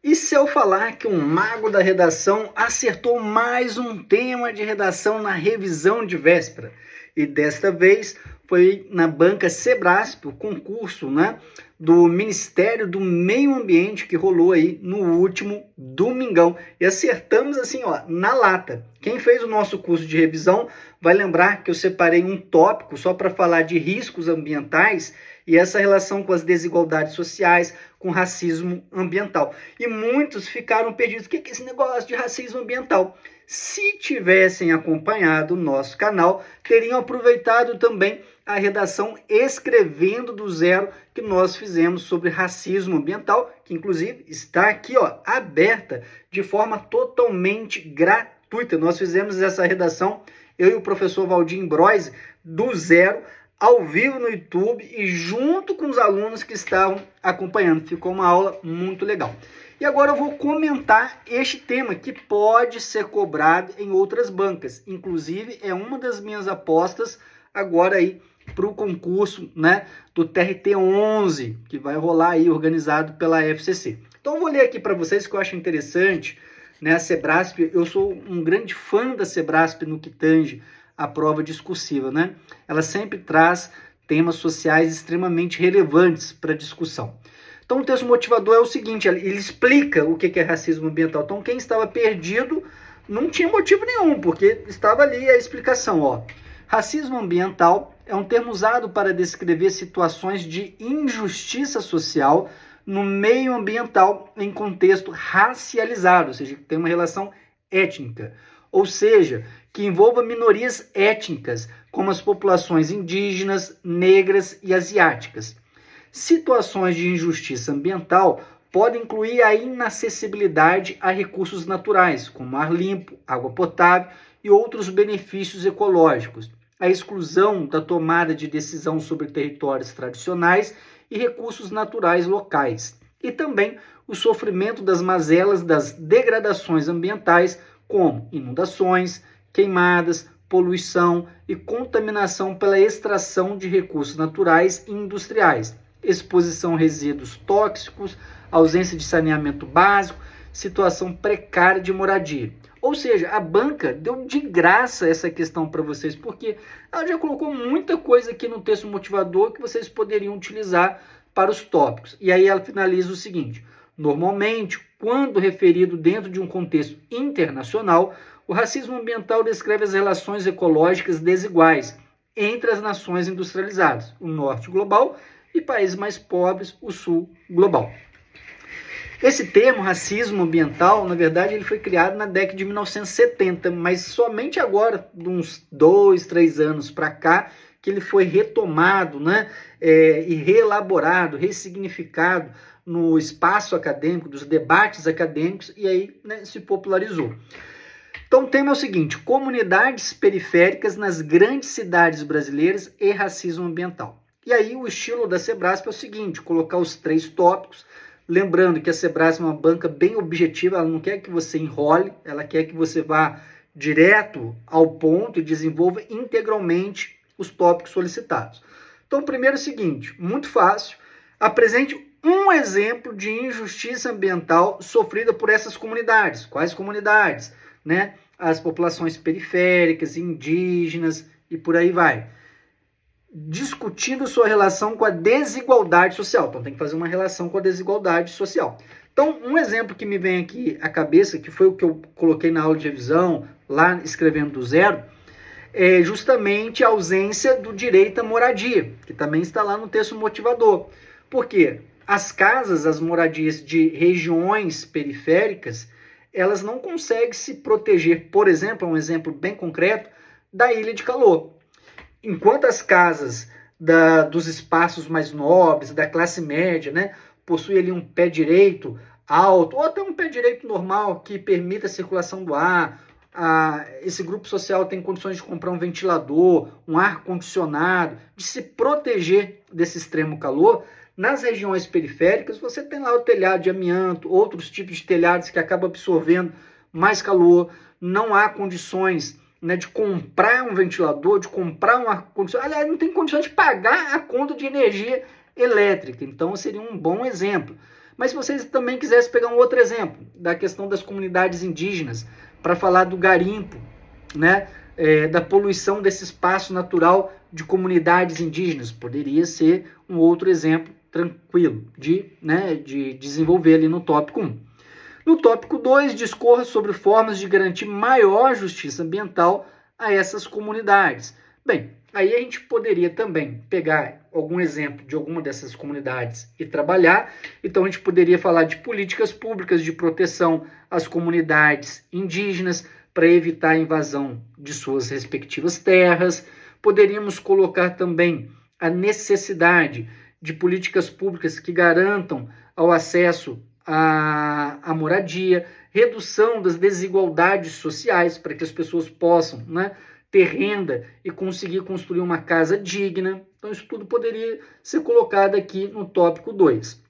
E se eu falar que um mago da redação acertou mais um tema de redação na revisão de véspera? E desta vez foi na banca Sebrasp, o concurso, do Ministério do Meio Ambiente que rolou aí no último domingão. E acertamos assim, na lata. Quem fez o nosso curso de revisão vai lembrar que eu separei um tópico só para falar de riscos ambientais e essa relação com as desigualdades sociais, com racismo ambiental. E muitos ficaram perdidos. O que é esse negócio de racismo ambiental? Se tivessem acompanhado o nosso canal, teriam aproveitado também a redação Escrevendo do Zero que nós fizemos sobre racismo ambiental, que inclusive está aqui, aberta de forma totalmente gratuita. Nós fizemos essa redação, eu e o professor Valdir Imbroise, do zero, ao vivo no YouTube e junto com os alunos que estavam acompanhando. Ficou uma aula muito legal. E agora eu vou comentar este tema que pode ser cobrado em outras bancas. Inclusive, é uma das minhas apostas agora aí para o concurso, do TRT11, que vai rolar aí, organizado pela FCC. Então, eu vou ler aqui para vocês que eu acho interessante, a Sebrasp. Eu sou um grande fã da Sebrasp no que tange a prova discursiva, Ela sempre traz temas sociais extremamente relevantes para discussão. Então, o texto motivador é o seguinte, ele explica o que é racismo ambiental. Então, quem estava perdido não tinha motivo nenhum, porque estava ali a explicação, Racismo ambiental é um termo usado para descrever situações de injustiça social no meio ambiental em contexto racializado, ou seja, que tem uma relação étnica. Ou seja, que envolva minorias étnicas, como as populações indígenas, negras e asiáticas. Situações de injustiça ambiental podem incluir a inacessibilidade a recursos naturais, como ar limpo, água potável e outros benefícios ecológicos, a exclusão da tomada de decisão sobre territórios tradicionais e recursos naturais locais, e também o sofrimento das mazelas das degradações ambientais, como inundações, queimadas, poluição e contaminação pela extração de recursos naturais e industriais, exposição a resíduos tóxicos, ausência de saneamento básico, situação precária de moradia. Ou seja, a banca deu de graça essa questão para vocês, porque ela já colocou muita coisa aqui no texto motivador que vocês poderiam utilizar para os tópicos. E aí ela finaliza o seguinte: normalmente, quando referido dentro de um contexto internacional, o racismo ambiental descreve as relações ecológicas desiguais entre as nações industrializadas, o norte global, e países mais pobres, o sul global. Esse termo, racismo ambiental, na verdade, ele foi criado na década de 1970, mas somente agora, de uns 2, 3 anos para cá, que ele foi retomado, e reelaborado, ressignificado no espaço acadêmico, dos debates acadêmicos, e aí se popularizou. Então, o tema é o seguinte: comunidades periféricas nas grandes cidades brasileiras e racismo ambiental. E aí o estilo da Sebrasp é o seguinte: colocar os 3 tópicos, lembrando que a Sebrasp é uma banca bem objetiva, ela não quer que você enrole, ela quer que você vá direto ao ponto e desenvolva integralmente os tópicos solicitados. Então, primeiro é o seguinte, muito fácil, apresente um exemplo de injustiça ambiental sofrida por essas comunidades. Quais comunidades? As populações periféricas, indígenas e por aí vai. Discutindo sua relação com a desigualdade social. Então, tem que fazer uma relação com a desigualdade social. Então, um exemplo que me vem aqui à cabeça, que foi o que eu coloquei na aula de revisão, lá escrevendo do zero, é justamente a ausência do direito à moradia, que também está lá no texto motivador. Por quê? As casas, as moradias de regiões periféricas, elas não conseguem se proteger, por exemplo, um exemplo bem concreto, da ilha de calor. Enquanto as casas dos espaços mais nobres, da classe média, possuem ali um pé direito alto, ou até um pé direito normal que permita a circulação do ar, esse grupo social tem condições de comprar um ventilador, um ar-condicionado, de se proteger desse extremo calor. Nas regiões periféricas, você tem lá o telhado de amianto, outros tipos de telhados que acabam absorvendo mais calor, não há condições de comprar um ventilador, de comprar um ar-condicionado. Aliás, não tem condições de pagar a conta de energia elétrica. Então, seria um bom exemplo. Mas se vocês também quisessem pegar um outro exemplo, da questão das comunidades indígenas, para falar do garimpo, né, da poluição desse espaço natural de comunidades indígenas, poderia ser um outro exemplo tranquilo de desenvolver ali no tópico 1. No tópico 2, discorra sobre formas de garantir maior justiça ambiental a essas comunidades. Bem, aí a gente poderia também pegar algum exemplo de alguma dessas comunidades e trabalhar. Então a gente poderia falar de políticas públicas de proteção às comunidades indígenas para evitar a invasão de suas respectivas terras. Poderíamos colocar também a necessidade de políticas públicas que garantam ao acesso à moradia, redução das desigualdades sociais para que as pessoas possam, ter renda e conseguir construir uma casa digna. Então isso tudo poderia ser colocado aqui no tópico 2.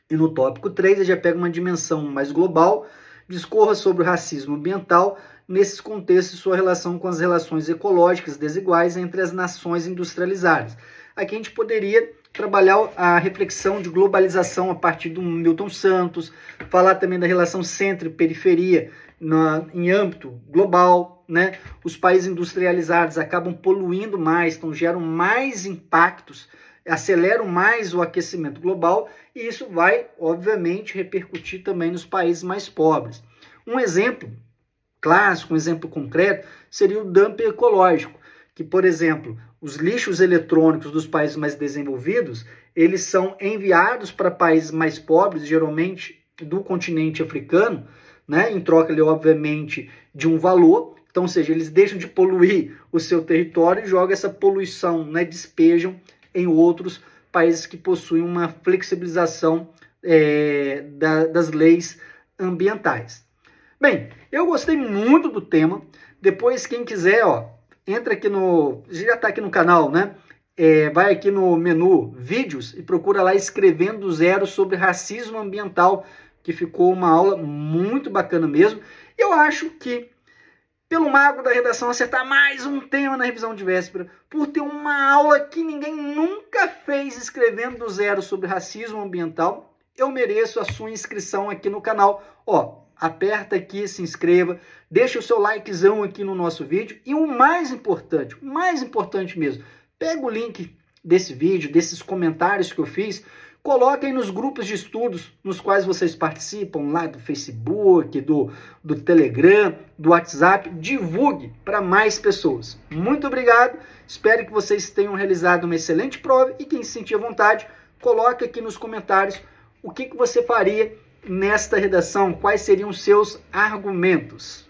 E no tópico 3, ele já pega uma dimensão mais global, discorra sobre o racismo ambiental, nesses contextos sua relação com as relações ecológicas desiguais entre as nações industrializadas. Aqui a gente poderia trabalhar a reflexão de globalização a partir do Milton Santos, falar também da relação centro e periferia em âmbito global, né? Os países industrializados acabam poluindo mais, então geram mais impactos, aceleram mais o aquecimento global, e isso vai, obviamente, repercutir também nos países mais pobres. Um exemplo clássico, um exemplo concreto, seria o dumping ecológico, que, por exemplo, os lixos eletrônicos dos países mais desenvolvidos, eles são enviados para países mais pobres, geralmente do continente africano, né, em troca, obviamente, de um valor. Então, ou seja, eles deixam de poluir o seu território e jogam essa poluição, despejam em outros países que possuem uma flexibilização das leis ambientais. Bem, eu gostei muito do tema. Depois, quem quiser, entra aqui já está aqui no canal, né? Vai aqui no menu Vídeos e procura lá Escrevendo do Zero sobre racismo ambiental, que ficou uma aula muito bacana mesmo. Eu acho que, pelo mago da redação acertar mais um tema na revisão de véspera, por ter uma aula que ninguém nunca fez Escrevendo do Zero sobre racismo ambiental, eu mereço a sua inscrição aqui no canal. Aperta aqui, se inscreva, deixa o seu likezão aqui no nosso vídeo, e o mais importante mesmo, pega o link desse vídeo, desses comentários que eu fiz, coloca aí nos grupos de estudos nos quais vocês participam, lá do Facebook, do Telegram, do WhatsApp, divulgue para mais pessoas. Muito obrigado, espero que vocês tenham realizado uma excelente prova, e quem se sentir à vontade, coloque aqui nos comentários o que você faria nesta redação, quais seriam os seus argumentos.